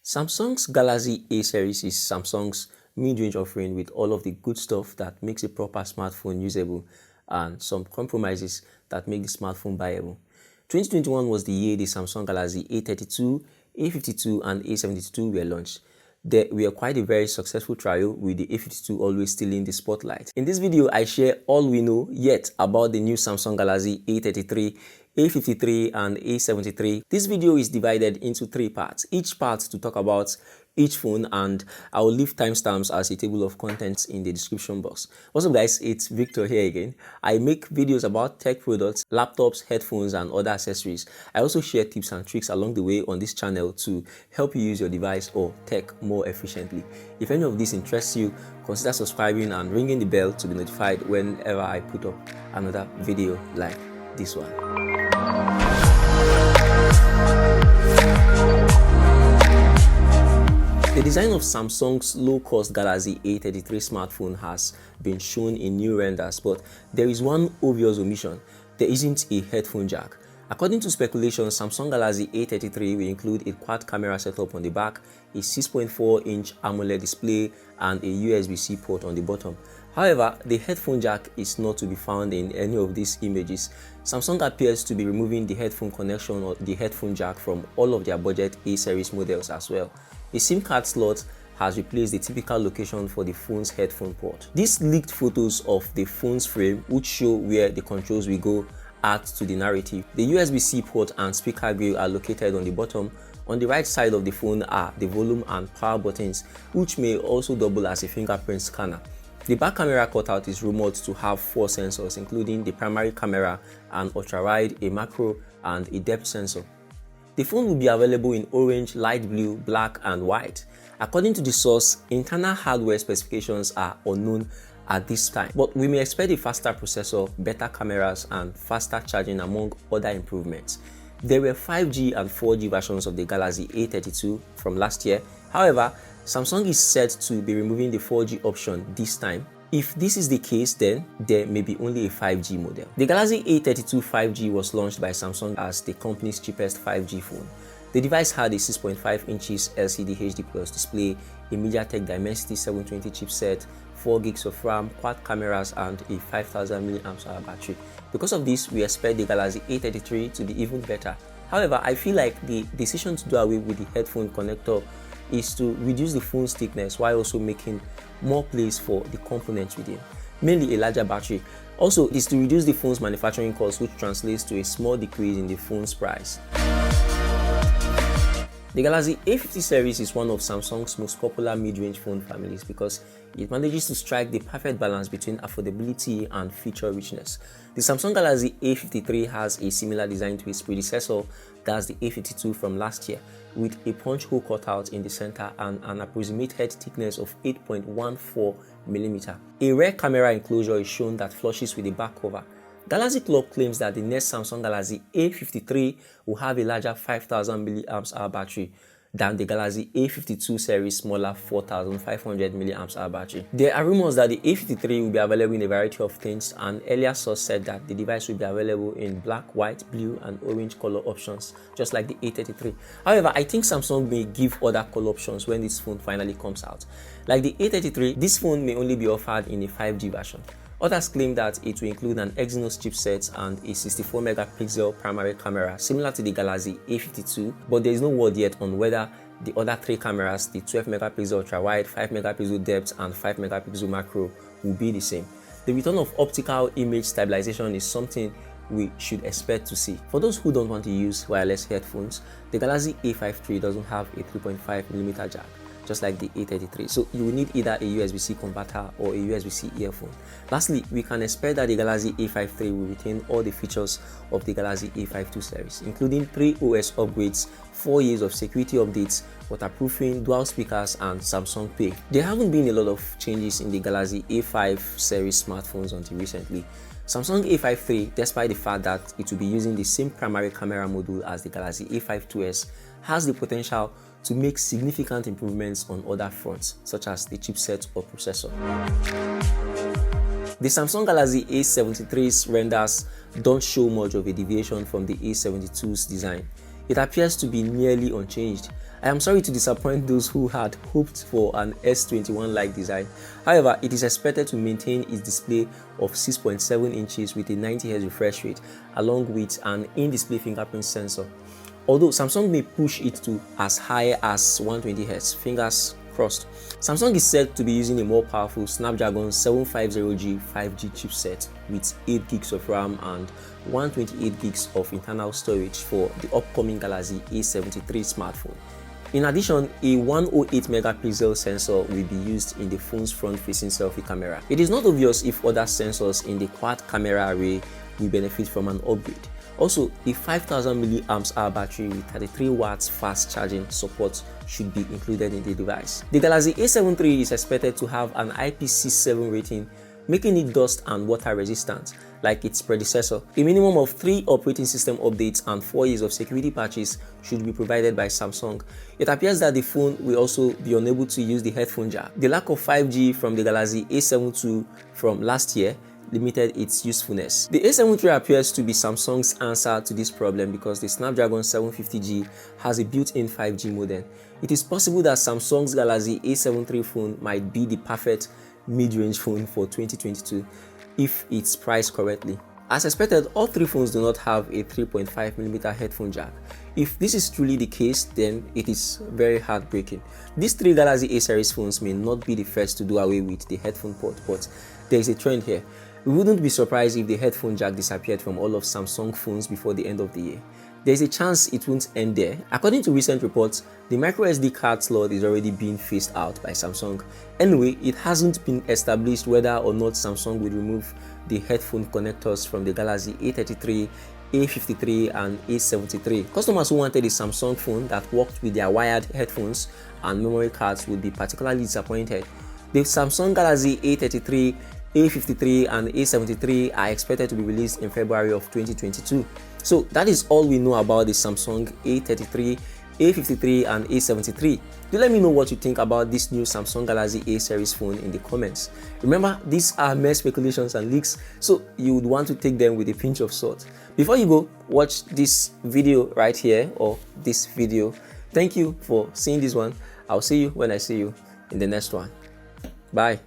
Samsung's Galaxy A series is Samsung's mid-range offering with all of the good stuff that makes a proper smartphone usable and some compromises that make the smartphone buyable. 2021 was the year the Samsung Galaxy A33, A52 and A73 were launched. They were quite a very successful trial, with the A52 always stealing the spotlight. In this video, I share all we know yet about the new Samsung Galaxy A33, A53 and A73. This video is divided into 3 parts, each part to talk about each phone, and I will leave timestamps as a table of contents in the description box. What's up guys, it's Victor here again. I make videos about tech products, laptops, headphones and other accessories. I also share tips and tricks along the way on this channel to help you use your device or tech more efficiently. If any of this interests you, consider subscribing and ringing the bell to be notified whenever I put up another video like this one. The design of Samsung's low-cost Galaxy A33 smartphone has been shown in new renders, but there is one obvious omission: there isn't a headphone jack. According to speculation, Samsung Galaxy A33 will include a quad camera setup on the back, a 6.4-inch AMOLED display, and a USB-C port on the bottom. However, the headphone jack is not to be found in any of these images. Samsung appears to be removing the headphone connection or the headphone jack from all of their budget A series models as well. A SIM card slot has replaced the typical location for the phone's headphone port. These leaked photos of the phone's frame, which show where the controls will go, add to the narrative. The USB-C port and speaker grill are located on the bottom. On the right side of the phone are the volume and power buttons, which may also double as a fingerprint scanner. The back camera cutout is rumored to have 4 sensors, including the primary camera, an ultra-wide, a macro, and a depth sensor. The phone will be available in orange, light blue, black, and white. According to the source, internal hardware specifications are unknown at this time, but we may expect a faster processor, better cameras, and faster charging among other improvements. There were 5G and 4G versions of the Galaxy A32 from last year. However, Samsung is said to be removing the 4G option this time. If this is the case, then there may be only a 5G model. The Galaxy A32 5G was launched by Samsung as the company's cheapest 5G phone. The device had a 6.5 inches LCD HD+ display, a MediaTek Dimensity 720 chipset, 4 gigs of RAM, quad cameras, and a 5000 mAh battery. Because of this, we expect the Galaxy A33 to be even better. However, I feel like the decision to do away with the headphone connector is to reduce the phone's thickness while also making more place for the components within, mainly a larger battery. Also, it is to reduce the phone's manufacturing cost, which translates to a small decrease in the phone's price. The Galaxy A50 series is one of Samsung's most popular mid-range phone families because it manages to strike the perfect balance between affordability and feature richness. The Samsung Galaxy A53 has a similar design to its predecessor, that's the A52 from last year, with a punch hole cutout in the center and an approximate thickness of 8.14mm. A rear camera enclosure is shown that flushes with the back cover. Galaxy Club claims that the next Samsung Galaxy A53 will have a larger 5000 mAh battery than the Galaxy A52 series' smaller 4500 mAh battery. There are rumors that the A53 will be available in a variety of tints, and earlier source said that the device will be available in black, white, blue and orange color options, just like the A33. However, I think Samsung may give other color options when this phone finally comes out. Like the A33, this phone may only be offered in a 5G version. Others claim that it will include an Exynos chipset and a 64-megapixel primary camera similar to the Galaxy A52, but there is no word yet on whether the other 3 cameras, the 12-megapixel ultra-wide, 5-megapixel depth and 5-megapixel macro, will be the same. The return of optical image stabilization is something we should expect to see. For those who don't want to use wireless headphones, the Galaxy A53 doesn't have a 3.5mm jack, just like the A33, so you will need either a USB-C converter or a USB-C earphone. Lastly, we can expect that the Galaxy A53 will retain all the features of the Galaxy A52 series, including 3 OS upgrades, 4 years of security updates, waterproofing, dual speakers and Samsung Pay. There haven't been a lot of changes in the Galaxy A5 series smartphones until recently. Samsung A53, despite the fact that it will be using the same primary camera module as the Galaxy A52s, has the potential to make significant improvements on other fronts, such as the chipset or processor. The Samsung Galaxy A73's renders don't show much of a deviation from the A72's design. It appears to be nearly unchanged. I am sorry to disappoint those who had hoped for an S21-like design. However, it is expected to maintain its display of 6.7 inches with a 90Hz refresh rate, along with an in-display fingerprint sensor. Although Samsung may push it to as high as 120Hz, fingers crossed. Samsung is said to be using a more powerful Snapdragon 750G 5G chipset with 8 gigs of RAM and 128 gigs of internal storage for the upcoming Galaxy A73 smartphone. In addition, a 108 megapixel sensor will be used in the phone's front-facing selfie camera. It is not obvious if other sensors in the quad camera array will benefit from an upgrade. Also, a 5000 mAh battery with 33 watts fast charging support should be included in the device. The Galaxy A73 is expected to have an IPC7 rating, making it dust and water resistant, like its predecessor. A minimum of 3 operating system updates and 4 years of security patches should be provided by Samsung. It appears that the phone will also be unable to use the headphone jack. The lack of 5G from the Galaxy A72 from last year limited its usefulness. The A73 appears to be Samsung's answer to this problem because the Snapdragon 750G has a built-in 5G modem. It is possible that Samsung's Galaxy A73 phone might be the perfect mid-range phone for 2022 if it's priced correctly. As expected, all 3 phones do not have a 3.5mm headphone jack. If this is truly the case, then it is very heartbreaking. These 3 Galaxy A series phones may not be the first to do away with the headphone port, but there is a trend here. We wouldn't be surprised if the headphone jack disappeared from all of Samsung phones before the end of the year. There is a chance it won't end there. According to recent reports, the microSD card slot is already being phased out by Samsung. Anyway, it hasn't been established whether or not Samsung will remove the headphone connectors from the Galaxy A33, A53 and A73. Customers who wanted a Samsung phone that worked with their wired headphones and memory cards would be particularly disappointed. The Samsung Galaxy A33, A53 and A73 are expected to be released in February of 2022. So that is all we know about the Samsung A33, A53 and A73. Do let me know what you think about this new Samsung Galaxy A series phone in the comments. Remember, these are mere speculations and leaks, so you would want to take them with a pinch of salt. Before you go, watch this video right here or this video. Thank you for seeing this one. I'll see you when I see you in the next one. Bye.